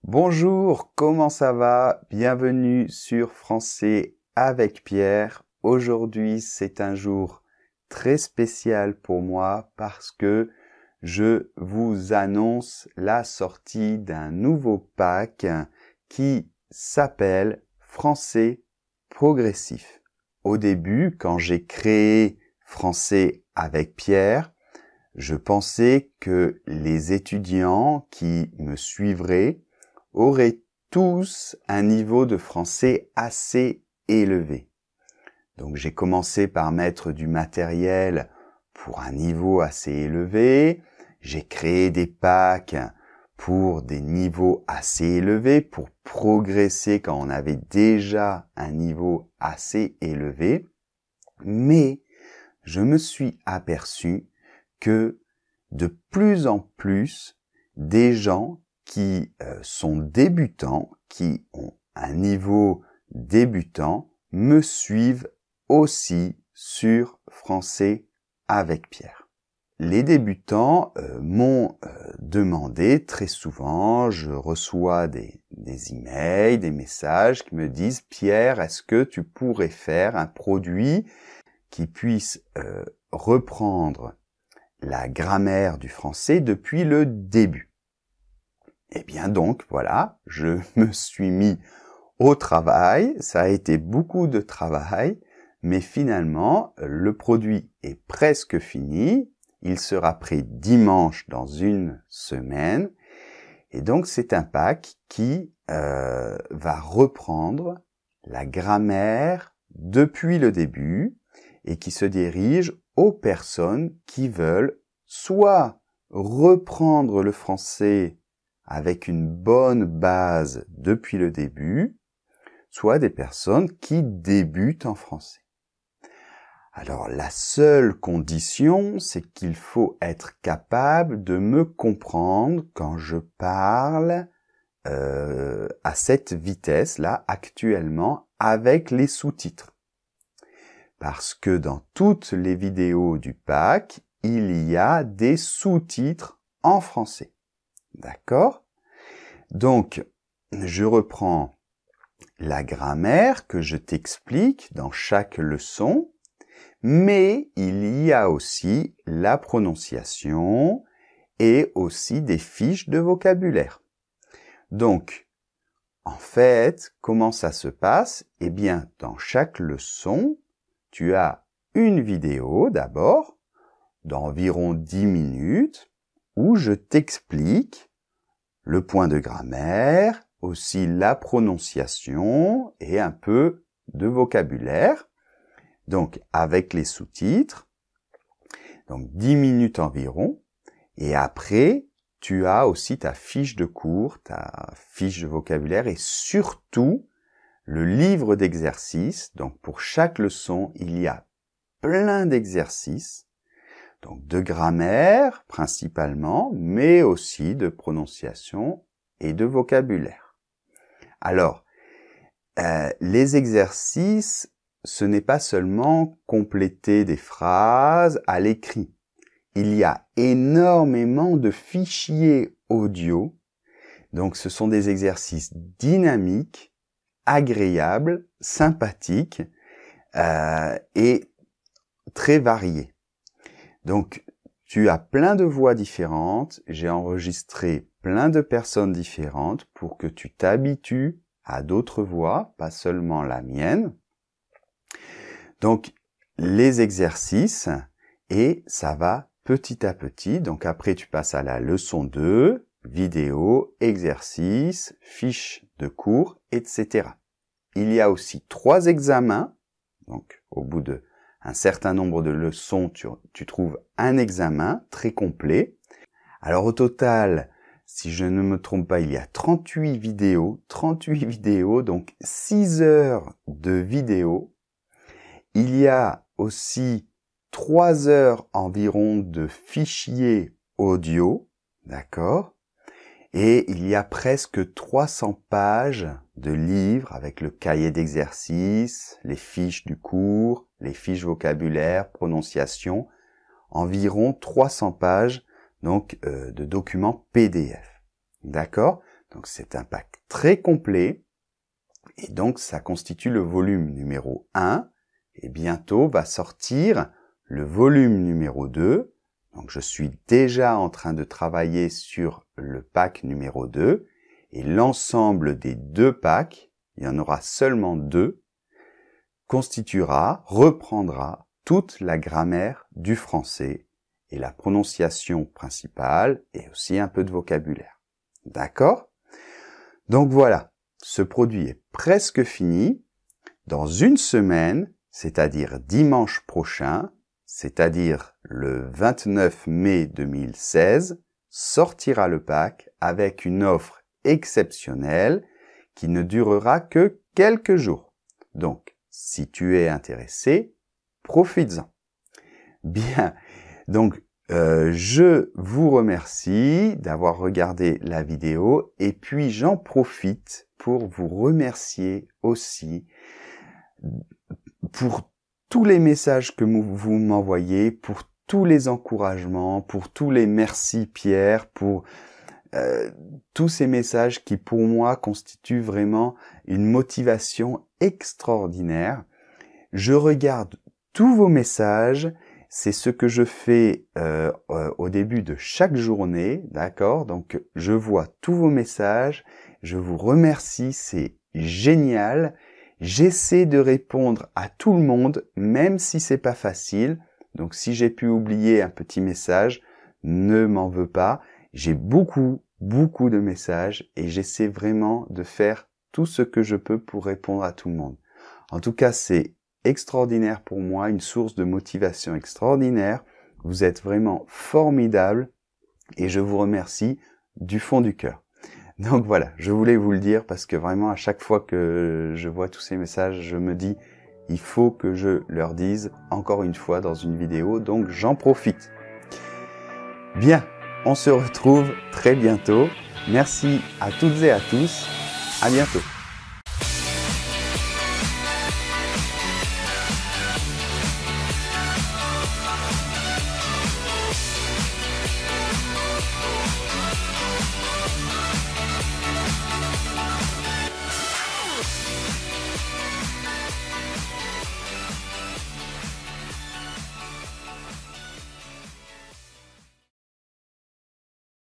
Bonjour, comment ça va? Bienvenue sur Français avec Pierre. Aujourd'hui, c'est un jour très spécial pour moi parce que je vous annonce la sortie d'un nouveau pack qui s'appelle Français progressif. Au début, quand j'ai créé Français avec Pierre, je pensais que les étudiants qui me suivraient auraient tous un niveau de français assez élevé. Donc j'ai commencé par mettre du matériel pour un niveau assez élevé, j'ai créé des packs pour des niveaux assez élevés, pour progresser quand on avait déjà un niveau assez élevé, mais je me suis aperçu que de plus en plus, des gens qui sont débutants, qui ont un niveau débutant, me suivent aussi sur Français avec Pierre. Les débutants m'ont demandé très souvent, je reçois des emails, des messages qui me disent « Pierre, est-ce que tu pourrais faire un produit qui puisse reprendre la grammaire du français depuis le début ?» Eh bien donc, voilà, je me suis mis au travail, ça a été beaucoup de travail, mais finalement, le produit est presque fini, il sera prêt dimanche dans une semaine, et donc c'est un pack qui va reprendre la grammaire depuis le début et qui se dirige aux personnes qui veulent soit reprendre le français avec une bonne base depuis le début, soit des personnes qui débutent en français. Alors la seule condition, c'est qu'il faut être capable de me comprendre quand je parle à cette vitesse-là actuellement avec les sous-titres. Parce que dans toutes les vidéos du pack, il y a des sous-titres en français. D'accord? Donc, je reprends la grammaire que je t'explique dans chaque leçon, mais il y a aussi la prononciation et aussi des fiches de vocabulaire. Donc, en fait, comment ça se passe? Eh bien, dans chaque leçon, tu as une vidéo d'abord, d'environ 10 minutes, où je t'explique le point de grammaire, aussi la prononciation et un peu de vocabulaire. Donc, avec les sous-titres, donc 10 minutes environ. Et après, tu as aussi ta fiche de cours, ta fiche de vocabulaire et surtout le livre d'exercices. Donc, pour chaque leçon, il y a plein d'exercices, donc de grammaire principalement, mais aussi de prononciation et de vocabulaire. Alors, les exercices, ce n'est pas seulement compléter des phrases à l'écrit. Il y a énormément de fichiers audio, donc ce sont des exercices dynamiques, agréables, sympathiques et très variés. Donc, tu as plein de voix différentes, j'ai enregistré plein de personnes différentes pour que tu t'habitues à d'autres voix, pas seulement la mienne. Donc, les exercices, et ça va petit à petit. Donc après, tu passes à la leçon 2, vidéo, exercice, fiche de cours, etc. Il y a aussi 3 examens. Donc, au bout de un certain nombre de leçons, tu trouves un examen très complet. Alors au total, si je ne me trompe pas, il y a 38 vidéos, donc 6 heures de vidéos. Il y a aussi 3 heures environ de fichiers audio, d'accord? Et il y a presque 300 pages de livres avec le cahier d'exercice, les fiches du cours, les fiches vocabulaire, prononciation, environ 300 pages donc de documents PDF. D'accord? Donc c'est un pack très complet et donc ça constitue le volume numéro 1 et bientôt va sortir le volume numéro 2. Donc je suis déjà en train de travailler sur le pack numéro 2 et l'ensemble des deux packs, il y en aura seulement 2, reprendra toute la grammaire du français et la prononciation principale et aussi un peu de vocabulaire. D'accord? Donc voilà, ce produit est presque fini. Dans une semaine, c'est-à-dire dimanche prochain, c'est-à-dire le 29 mai 2016, sortira le pack avec une offre exceptionnelle qui ne durera que quelques jours. Donc, si tu es intéressé, profites-en. Bien, donc je vous remercie d'avoir regardé la vidéo et puis j'en profite pour vous remercier aussi pour tous les messages que vous m'envoyez, pour tous les encouragements, pour tous les merci Pierre, pour tous ces messages qui pour moi constituent vraiment une motivation extraordinaire. Je regarde tous vos messages, c'est ce que je fais au début de chaque journée, d'accord? Donc je vois tous vos messages, je vous remercie, c'est génial. J'essaie de répondre à tout le monde, même si c'est pas facile. Donc si j'ai pu oublier un petit message, ne m'en veux pas. J'ai beaucoup de messages et j'essaie vraiment de faire tout ce que je peux pour répondre à tout le monde. En tout cas, c'est extraordinaire pour moi, une source de motivation extraordinaire. Vous êtes vraiment formidables et je vous remercie du fond du cœur. Donc voilà, je voulais vous le dire parce que vraiment à chaque fois que je vois tous ces messages, je me dis il faut que je leur dise encore une fois dans une vidéo, donc j'en profite. Bien, on se retrouve très bientôt. Merci à toutes et à tous. À bientôt.